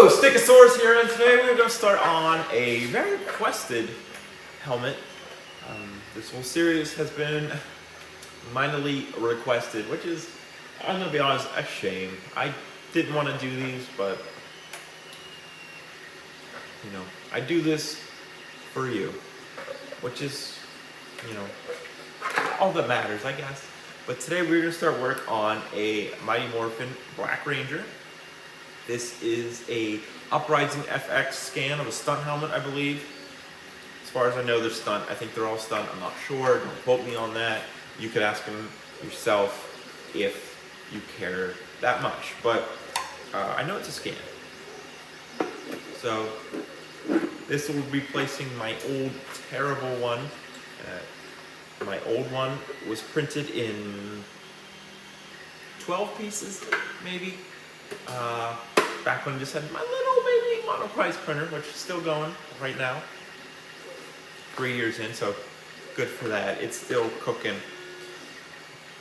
Hello, Stickasaurus here, and today we're going to start on a very requested helmet. This whole series has been minorly requested, which is, I'm going to be honest, a shame. I didn't want to do these, but, you know, I do this for you, which is, you know, all that matters, I guess. But today we're going to start work on a Mighty Morphin Black Ranger. This is a Uprising FX scan of a stunt helmet, I believe. As far as I know, they're stunt. I think they're all stunt. I'm not sure. Don't quote me on that. You could ask them yourself if you care that much. But I know it's a scan. So this will be replacing my old terrible one. My old one was printed in 12 pieces, maybe. Back when I just had my little baby monoprice printer, which is still going right now. 3 years in, so good for that. It's still cooking.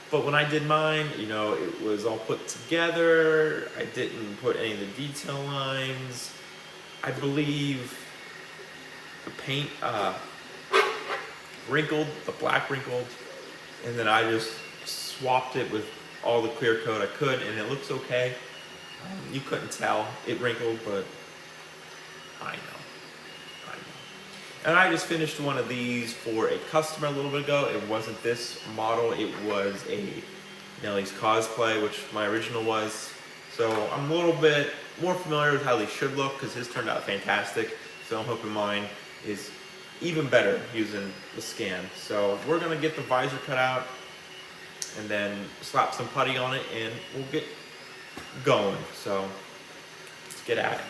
But when I did mine, you know, it was all put together. I didn't put any of the detail lines. I believe the paint wrinkled, the black wrinkled, and then I just swapped it with all the clear coat I could, and it looks okay. You couldn't tell it wrinkled, but I know. And I just finished one of these for a customer a little bit ago. It wasn't this model, it was a Nelly's Cosplay, which my original was. So I'm a little bit more familiar with how they should look because his turned out fantastic. So I'm hoping mine is even better using the scan. So we're gonna get the visor cut out and then slap some putty on it and we'll get going. So let's get at it.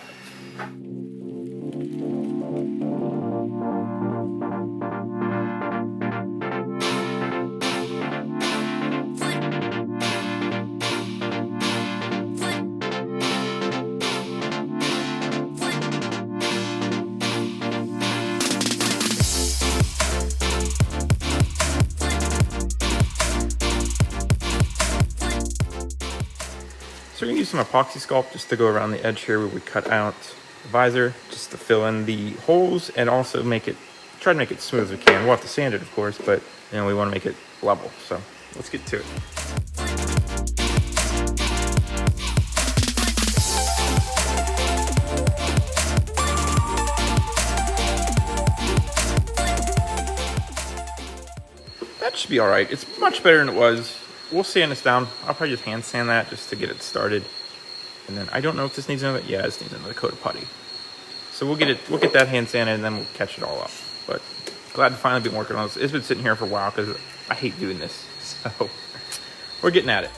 So we're going to use some epoxy sculpt just to go around the edge here where we cut out the visor, just to fill in the holes and also try to make it smooth as we can. We'll have to sand it, of course, but you know, we want to make it level. So let's get to it. That should be all right. It's much better than it was. We'll sand this down. I'll probably just hand sand that just to get it started. And then I don't know if this needs another, yeah, this needs another coat of putty. So we'll get that hand sanded and then we'll catch it all up. But glad to finally be working on this. It's been sitting here for a while because I hate doing this. So we're getting at it.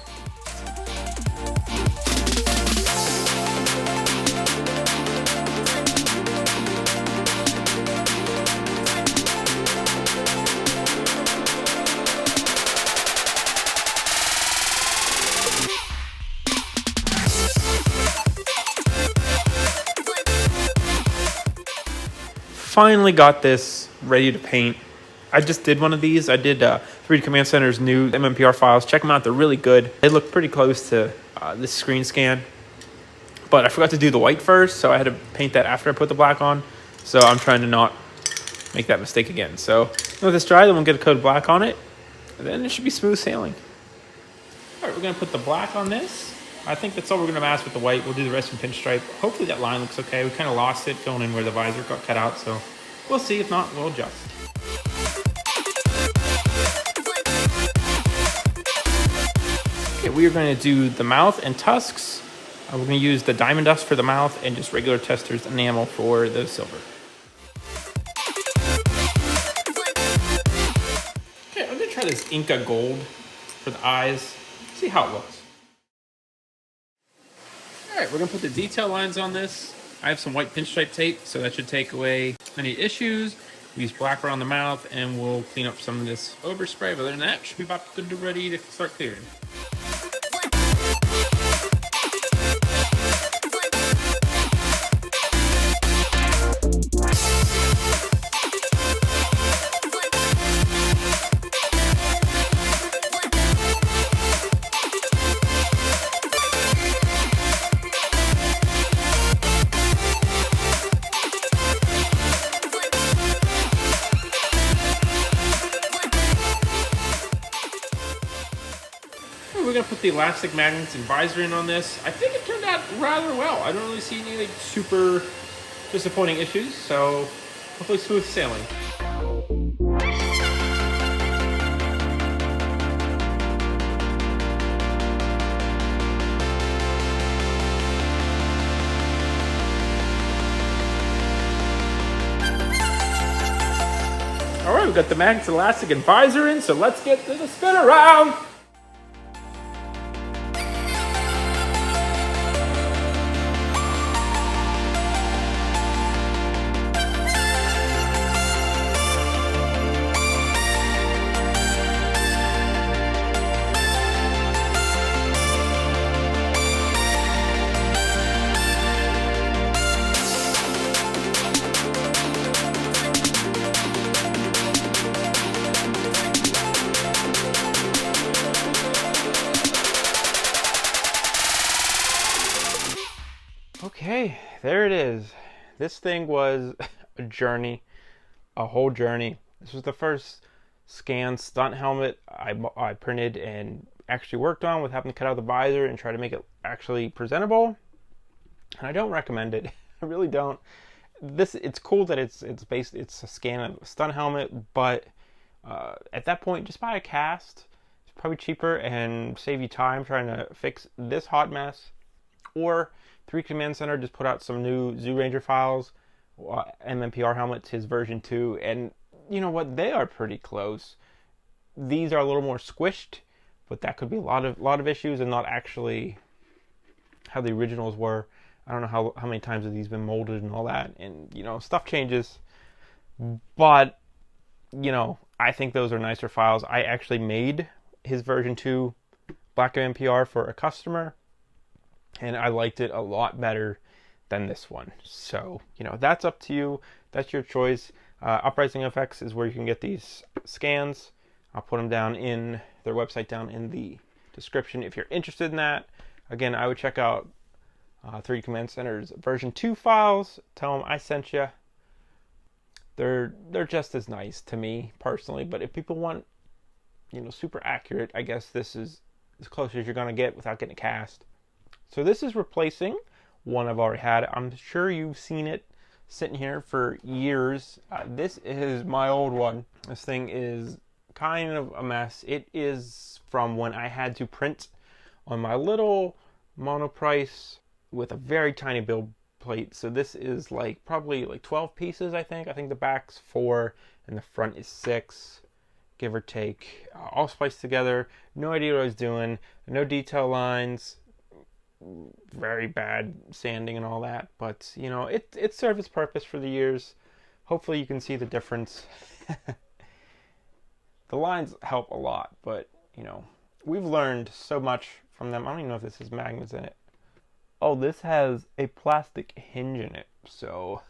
Finally got this ready to paint. I just did one of these. I did 3D Command Center's new MMPR files. Check them out. They're really good. They look pretty close to this screen scan. But I forgot to do the white first, so I had to paint that after I put the black on. So I'm trying to not make that mistake again. So let this dry, then we'll get a coat of black on it. And then it should be smooth sailing. All right, we're going to put the black on this. I think that's all we're going to mask with the white. We'll do the rest in pinstripe. Hopefully that line looks okay. We kind of lost it filling in where the visor got cut out, so we'll see. If not, we'll adjust. Okay, we are going to do the mouth and tusks. We're going to use the diamond dust for the mouth and just regular Testors enamel for the silver. Okay, I'm going to try this Inca Gold for the eyes. See how it looks. All right, we're gonna put the detail lines on this. I have some white pinstripe tape, so that should take away any issues. We use black around the mouth, and we'll clean up some of this overspray. But other than that, should be about good to ready to start clearing. gonna put the elastic magnets and visor in on this. I think it turned out rather well. I don't really see any like super disappointing issues, so hopefully smooth sailing. All right, we've got the magnets, elastic, and visor in, so let's get to the spin around. Okay, there it is. This thing was a journey, a whole journey. This was the first scan stunt helmet I printed and actually worked on with having to cut out the visor and try to make it actually presentable. And I don't recommend it. I really don't. It's cool that it's a scan of a stunt helmet, but at that point, just buy a cast. It's probably cheaper and save you time trying to fix this hot mess. Or 3D Command Center just put out some new Zoo Ranger files, MMPR helmets, his version 2, and you know what? They are pretty close. These are a little more squished, but that could be a lot of issues and not actually how the originals were. I don't know how many times have these been molded and all that, and you know, stuff changes. But you know, I think those are nicer files. I actually made his version 2 black MMPR for a customer, and I liked it a lot better than this one. So, you know, that's up to you. That's your choice. Uprising FX is where you can get these scans. I'll put them down in their website down in the description if you're interested in that. Again, I would check out 3D Command Center's version 2 files. Tell them I sent you. They're just as nice to me personally, but if people want, you know, super accurate, I guess this is as close as you're going to get without getting a cast. So this is replacing one I've already had. I'm sure you've seen it sitting here for years. This is my old one. This thing is kind of a mess. It is from when I had to print on my little monoprice with a very tiny build plate. So this is like probably like 12 pieces, I think. I think the back's 4 and the front is 6, give or take. All spliced together. No idea what I was doing. No detail lines. Very bad sanding and all that, but you know, it served its purpose for the years. Hopefully you can see the difference. The lines help a lot, but you know, we've learned so much from them. I don't even know if this has magnets in it. Oh, this has a plastic hinge in it, so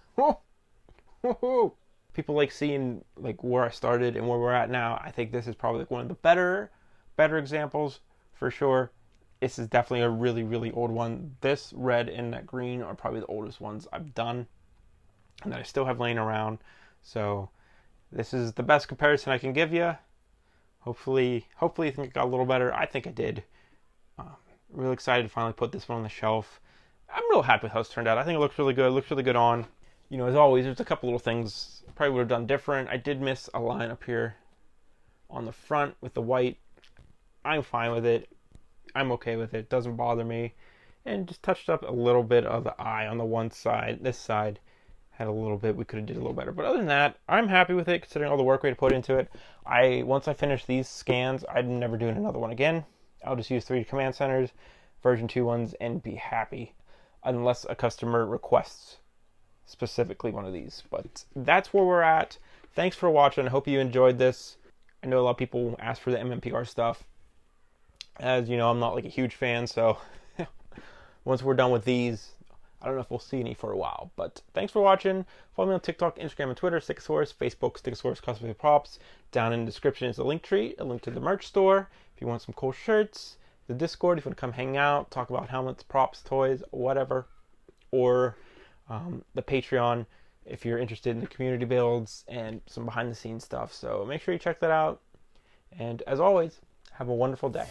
people like seeing like where I started and where we're at now. I think this is probably like one of the better examples for sure. This is definitely a really, really old one. This red and that green are probably the oldest ones I've done and that I still have laying around. So this is the best comparison I can give you. Hopefully you think it got a little better. I think I did. Really excited to finally put this one on the shelf. I'm real happy with how it's turned out. I think it looks really good. It looks really good on. You know, as always, there's a couple little things I probably would have done different. I did miss a line up here on the front with the white. I'm fine with it. I'm okay with it. Doesn't bother me. And just touched up a little bit of the eye on the one side. This side had a little bit. We could have did a little better. But other than that, I'm happy with it considering all the work we had to put into it. Once I finish these scans, I'm never doing another one again. I'll just use 3D Command Centers, version 2 ones, and be happy. Unless a customer requests specifically one of these. But that's where we're at. Thanks for watching. I hope you enjoyed this. I know a lot of people ask for the MMPR stuff. As you know, I'm not like a huge fan, so once we're done with these, I don't know if we'll see any for a while. But thanks for watching. Follow me on TikTok, Instagram, and Twitter, Stickasaurus, Facebook, Stickasaurus Custom Props. Down in the description is a link tree, a link to the merch store. If you want some cool shirts, the Discord, if you want to come hang out, talk about helmets, props, toys, whatever. Or the Patreon, if you're interested in the community builds and some behind-the-scenes stuff. So make sure you check that out. And as always, have a wonderful day.